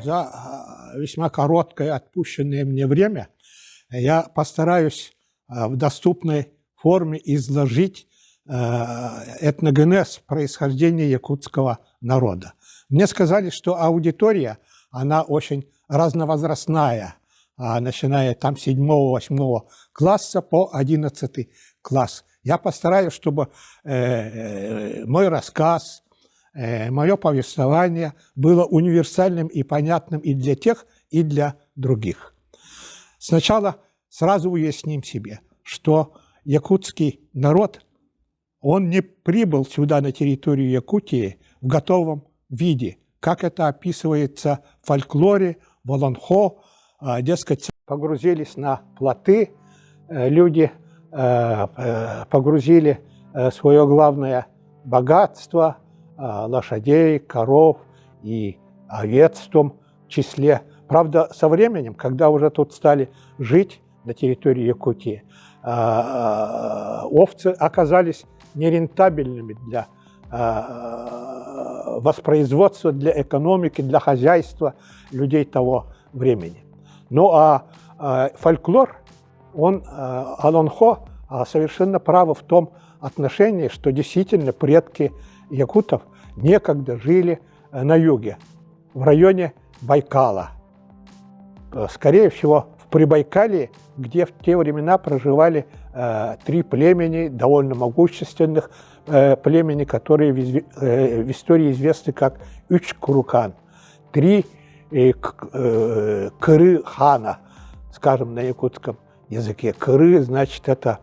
За весьма короткое отпущенное мне время я постараюсь в доступной форме изложить этногенез происхождения якутского народа. Мне сказали, что аудитория, она очень разновозрастная, начиная там 7-8 класса по 11 класс. Я постараюсь, чтобы мой рассказ, мое повествование было универсальным и понятным и для тех, и для других. Сначала сразу уясним себе, что якутский народ, он не прибыл сюда, на территорию Якутии, в готовом виде, как это описывается в фольклоре, в Олонхо, дескать, погрузились на плоты, люди погрузили свое главное богатство, лошадей, коров и овец в том числе. Правда, со временем, когда уже тут стали жить на территории Якутии, овцы оказались нерентабельными для воспроизводства, для экономики, для хозяйства людей того времени. Ну а фольклор, он, Олонхо, совершенно правы в том отношении, что действительно предки якутов некогда жили на юге, в районе Байкала. Скорее всего, в Прибайкалье, где в те времена проживали 3 племени, довольно могущественных племени, которые в истории известны как Үч-Курукан. 3 Кыры-хана, скажем, на якутском языке. Кыры, значит, это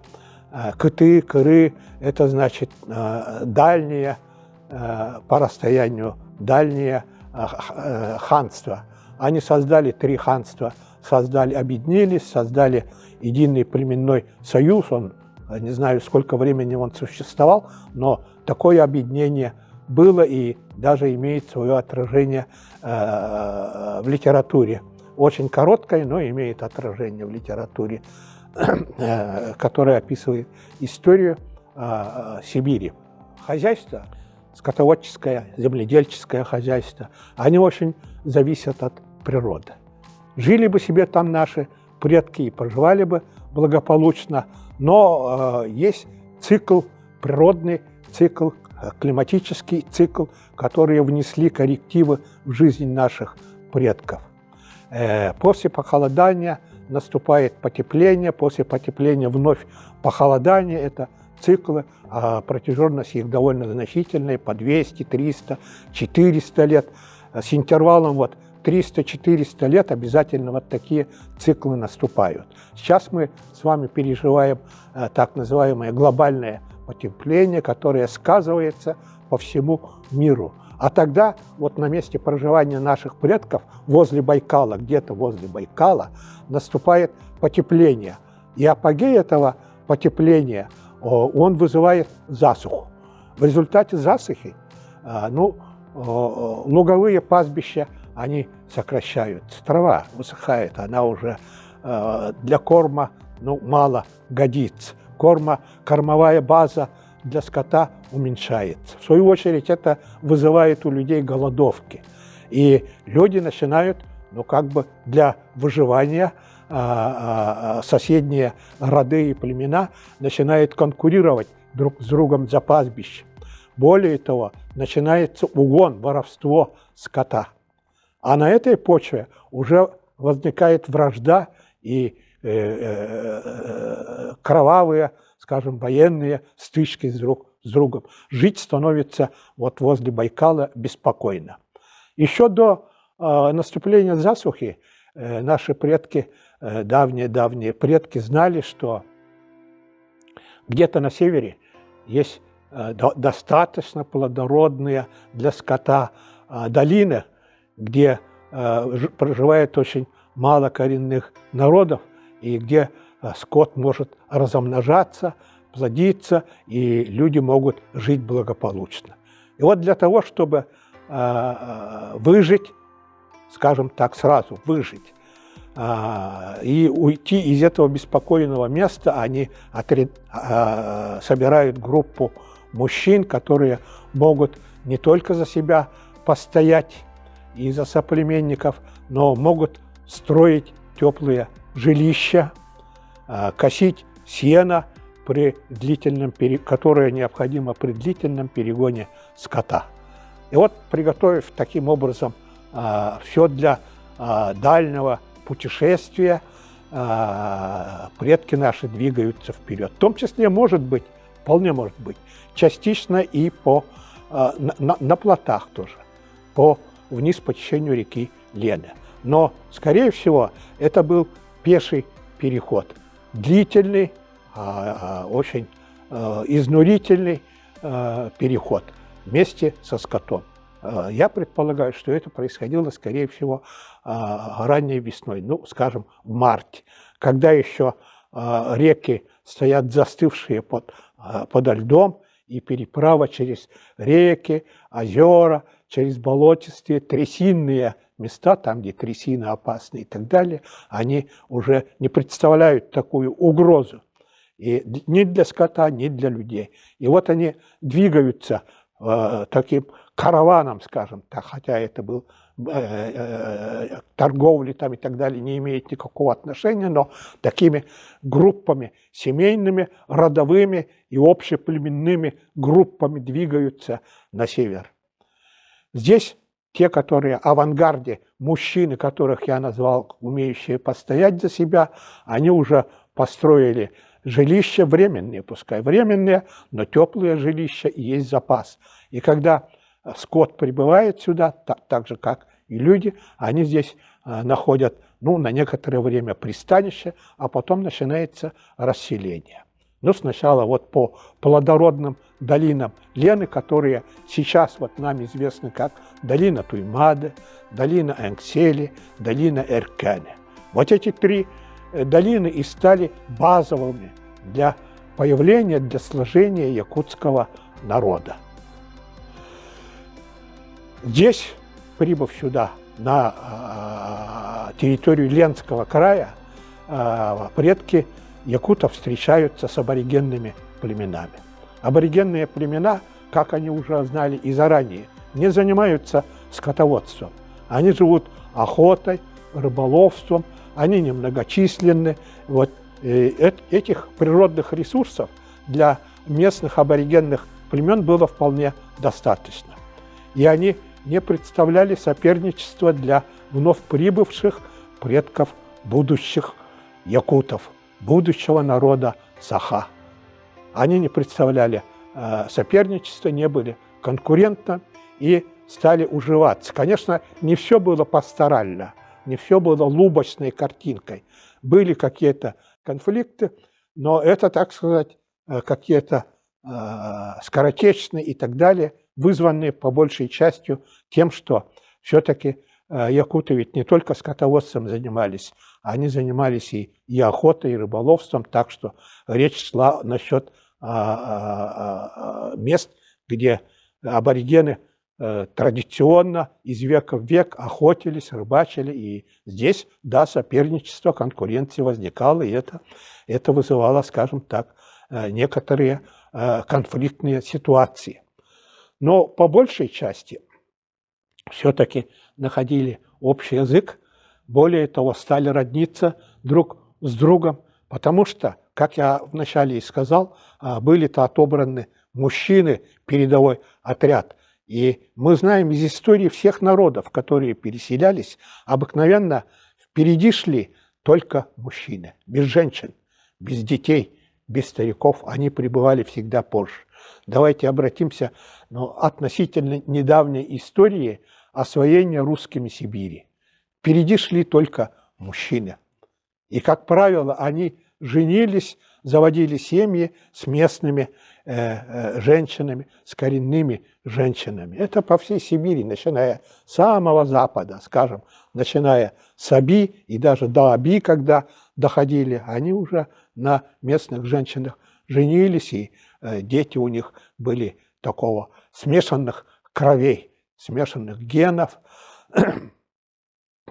кыты, кыры, это значит дальние, по расстоянию дальние ханства. Они создали 3 ханства, объединились, создали единый племенной союз. Он, не знаю, сколько времени он существовал, но такое объединение было и даже имеет свое отражение в литературе. Очень короткое, но имеет отражение в литературе, которая описывает историю Сибири. Хозяйство, скотоводческое, земледельческое хозяйство, они очень зависят от природы. Жили бы себе там наши предки и проживали бы благополучно, но есть цикл, природный цикл, климатический цикл, которые внесли коррективы в жизнь наших предков. После похолодания наступает потепление, после потепления вновь похолодание. Это циклы, протяженность их довольно значительная, по 200, 300, 400 лет. С интервалом 300-400 лет обязательно такие циклы наступают. Сейчас мы с вами переживаем так называемое глобальное потепление, которое сказывается по всему миру. А тогда на месте проживания наших предков, возле Байкала, где-то возле Байкала, наступает потепление. И апогей этого потепления, он вызывает засуху. В результате засухи, луговые пастбища, они сокращаются. Трава высыхает, она уже для корма мало годится. Кормовая база для скота уменьшается. В свою очередь это вызывает у людей голодовки. И люди начинают, для выживания, соседние роды и племена начинают конкурировать друг с другом за пастбище. Более того, начинается угон, воровство скота. А на этой почве уже возникает вражда и кровавые, скажем, военные стычки друг с другом. Жить становится возле Байкала беспокойно. Еще до наступления засухи наши предки, давние предки, знали, что где-то на севере есть достаточно плодородные для скота долины, где проживает очень мало коренных народов, и где скот может размножаться, плодиться, и люди могут жить благополучно. И для того, чтобы выжить, скажем так, сразу выжить, и уйти из этого беспокойного места, они собирают группу мужчин, которые могут не только за себя постоять из-за соплеменников, но могут строить теплые жилища, косить сено, которое необходимо при длительном перегоне скота. И вот, приготовив таким образом все для дальнего путешествия, предки наши двигаются вперед. В том числе, может быть, вполне может быть, частично и на плотах тоже, вниз по течению реки Лены. Но, скорее всего, это был пеший переход. Длительный, очень изнурительный переход вместе со скотом. Я предполагаю, что это происходило, скорее всего, ранней весной, ну, скажем, в марте, когда еще реки стоят застывшие подо льдом, и переправа через реки, озера, через болотистые, трясинные места, там, где трясины опасны и так далее, они уже не представляют такую угрозу и ни для скота, ни для людей. И вот они двигаются таким караваном, скажем так, хотя это был торговли там и так далее, не имеет никакого отношения, но такими группами семейными, родовыми и общеплеменными группами двигаются на север. Здесь те, которые в авангарде, мужчины, которых я назвал, умеющие постоять за себя, они уже построили жилища временные, пускай временные, но теплые жилища и есть запас. И когда скот прибывает сюда, так же, как и люди, они здесь находят, ну, на некоторое время пристанище, а потом начинается расселение. Ну, сначала вот по плодородным долинам Лены, которые сейчас вот нам известны как долина Туймады, долина Энгсели, долина Эркене. Вот эти три долины и стали базовыми для появления, для сложения якутского народа. Здесь, прибыв сюда, на территорию Ленского края, предки якутов встречаются с аборигенными племенами. Аборигенные племена, как они уже знали и заранее, не занимаются скотоводством. Они живут охотой, рыболовством, они немногочисленны. Вот, этих природных ресурсов для местных аборигенных племен было вполне достаточно. И они не представляли соперничества для вновь прибывших предков будущих якутов, будущего народа Саха. Они не представляли соперничества, не были конкурентны и стали уживаться. Конечно, не все было пасторально, не все было лубочной картинкой. Были какие-то конфликты, но это, так сказать, какие-то скоротечные и так далее, вызванные по большей частью тем, что все-таки якуты ведь не только скотоводством занимались, они занимались и охотой, и рыболовством, так что речь шла насчет мест, где аборигены традиционно из века в век охотились, рыбачили, и здесь, да, соперничество, конкуренция возникала, и это вызывало, скажем так, некоторые конфликтные ситуации. Но по большей части все-таки находили общий язык, более того, стали родниться друг с другом, потому что, как я вначале и сказал, были-то отобраны мужчины, передовой отряд. И мы знаем из истории всех народов, которые переселялись, обыкновенно впереди шли только мужчины, без женщин, без детей, без стариков, они прибывали всегда позже. Давайте обратимся к относительно недавней истории освоения русскими Сибири. Впереди шли только мужчины. И, как правило, они женились, заводили семьи с местными женщинами, с коренными женщинами. Это по всей Сибири, начиная с самого запада, скажем, начиная с Аби и даже до Аби, когда доходили, они уже на местных женщинах женились, и дети у них были такого смешанных кровей, смешанных генов.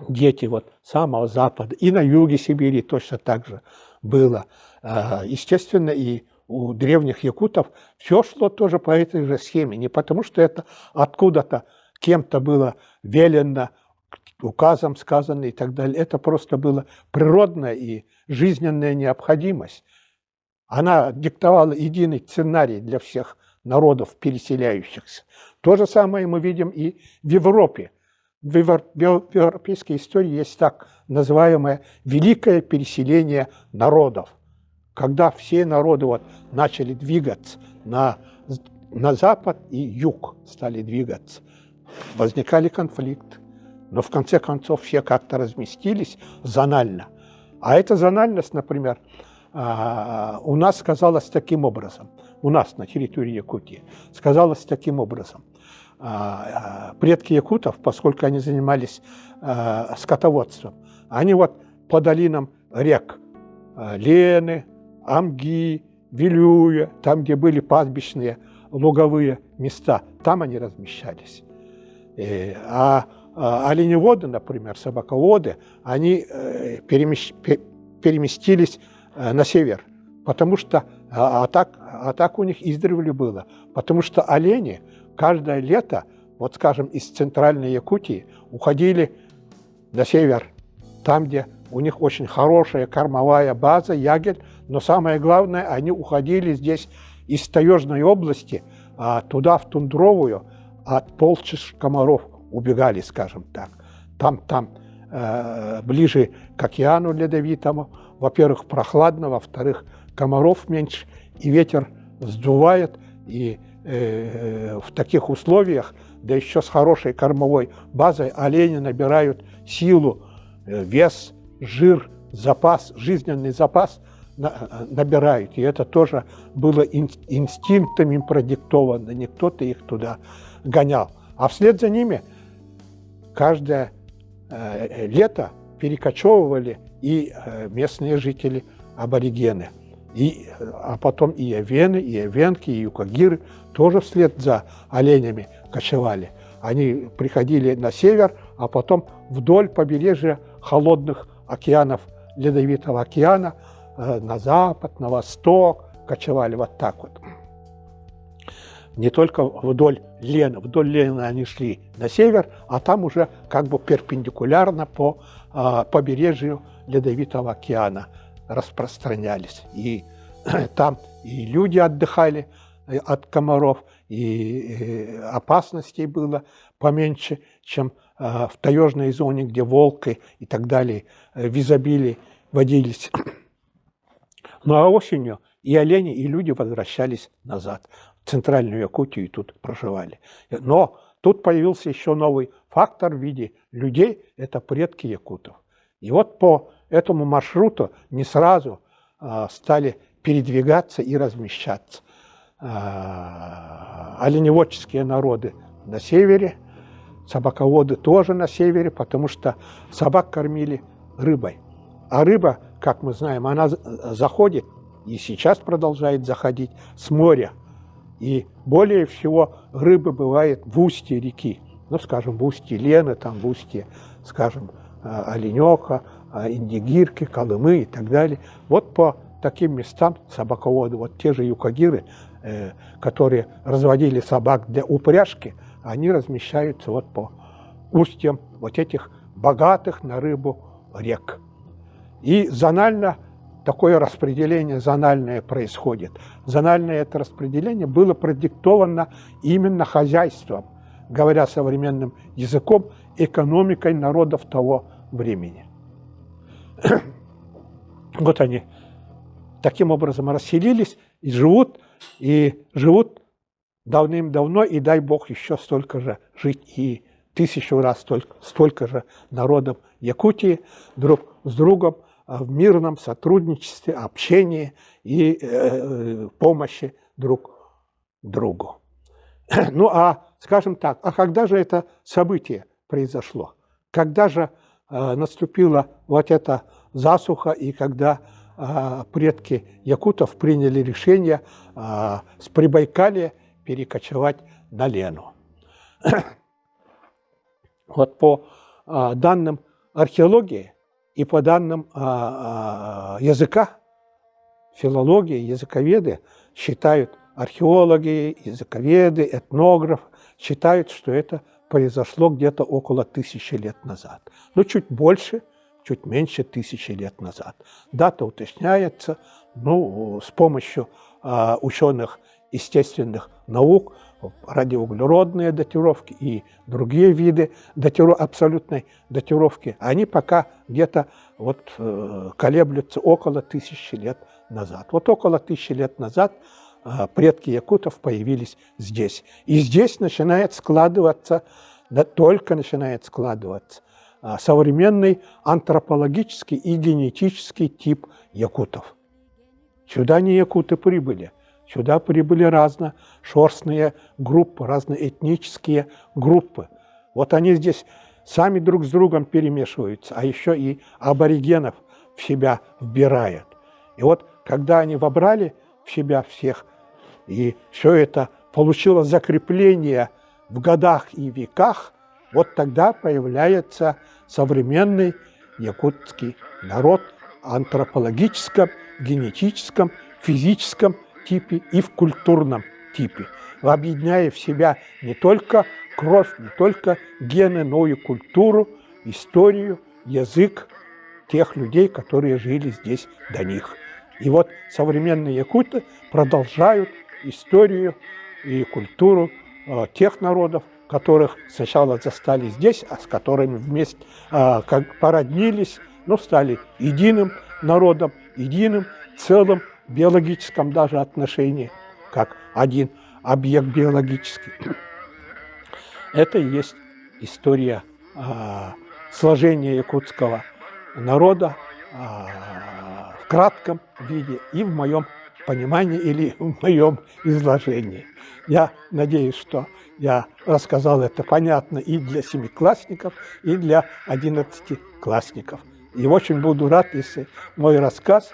Дети вот самого запада, и на юге Сибири точно так же было. Естественно, и у древних якутов все шло тоже по этой же схеме, не потому что это откуда-то кем-то было велено, указом сказано и так далее. Это просто была природная и жизненная необходимость. Она диктовала единый сценарий для всех народов, переселяющихся. То же самое мы видим и в Европе. В европейской истории есть так называемое великое переселение народов. Когда все народы начали двигаться на запад и юг, стали двигаться, возникали конфликты. Но в конце концов все как-то разместились зонально. А эта зональность, например, у нас сказалась таким образом, у нас на территории Якутии сказалась таким образом. Предки якутов, поскольку они занимались скотоводством, они по долинам рек Лены, Амги, Вилюя, там, где были пастбищные, луговые места, там они размещались. А оленеводы, например, собаководы, они переместились на север, потому что так у них издревле было. Потому что олени каждое лето, скажем, из центральной Якутии уходили на север, там, где у них очень хорошая кормовая база, ягель, но самое главное, они уходили здесь из таежной области туда, в тундровую, от полчищ комаров убегали, скажем так. Там ближе к океану ледовитому, во-первых, прохладно, во-вторых, комаров меньше, и ветер сдувает, и в таких условиях, да еще с хорошей кормовой базой, олени набирают силу, вес, жир, запас, жизненный запас набирают. И это тоже было инстинктами продиктовано, не кто-то их туда гонял. А вслед за ними каждое лето перекочевывали и местные жители, аборигены. А потом и овены, и овенки, и юкагиры тоже вслед за оленями кочевали. Они приходили на север, а потом вдоль побережья холодных океанов, Ледовитого океана, на запад, на восток кочевали вот так вот. Не только вдоль Лены они шли на север, а там уже как бы перпендикулярно по побережью Ледовитого океана распространялись. И там и люди отдыхали от комаров, и опасностей было поменьше, чем в таежной зоне, где волки и так далее в изобилии водились. Ну а осенью и олени, и люди возвращались назад в центральную Якутию и тут проживали. Но тут появился еще новый фактор в виде людей – это предки якутов. И вот по этому маршруту не сразу стали передвигаться и размещаться оленеводческие народы на севере, собаководы тоже на севере, потому что собак кормили рыбой. А рыба, как мы знаем, она заходит и сейчас продолжает заходить с моря. И более всего рыбы бывает в устье реки. Ну, скажем, в устье Лены, там в устье, скажем, Оленёка, Индигирки, Колымы и так далее. Вот по таким местам собаководы, вот те же юкагиры, которые разводили собак для упряжки, они размещаются вот по устьям вот этих богатых на рыбу рек. И зонально такое распределение зональное происходит. Зональное это распределение было продиктовано именно хозяйством, говоря современным языком, экономикой народов того времени. Вот они таким образом расселились и живут давным-давно, и дай Бог еще столько же жить, и 1000 раз столько же народов Якутии друг с другом в мирном сотрудничестве, общении и помощи друг другу. Ну а, скажем так, а когда же это событие произошло? Когда же наступила вот эта засуха, и когда предки якутов приняли решение с Прибайкалья перекочевать на Лену? Вот по данным археологии и по данным языка, филологии, языковеды считают, археологи, языковеды, этнографы считают, что это произошло где-то около 1000 лет назад. Ну, чуть больше, чуть меньше 1000 лет назад. Дата уточняется, ну, с помощью ученых естественных наук, радиоуглеродные датировки и другие виды абсолютной датировки, они пока где-то вот колеблются около 1000 лет назад. Вот около 1000 лет назад предки якутов появились здесь. И здесь начинает складываться, да, только начинает складываться современный антропологический и генетический тип якутов. Сюда не якуты прибыли. Сюда прибыли разношерстные группы, разноэтнические группы. Вот они здесь сами друг с другом перемешиваются, а еще и аборигенов в себя вбирают. И вот когда они вобрали в себя всех, и все это получило закрепление в годах и веках, вот тогда появляется современный якутский народ в антропологическом, генетическом, физическом типе и в культурном типе, объединяя в себя не только кровь, не только гены, но и культуру, историю, язык тех людей, которые жили здесь до них. И вот современные якуты продолжают историю и культуру тех народов, которых сначала застали здесь, а с которыми вместе как породнились, но стали единым народом, единым целым в биологическом даже отношении, как один объект биологический. Это и есть история сложения якутского народа в кратком виде и в моем понимании или в моем изложении. Я надеюсь, что я рассказал это понятно и для семиклассников, и для 11-классников. И очень буду рад, если мой рассказ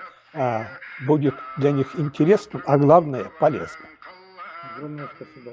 будет для них интересным, а главное, полезным. Огромное спасибо.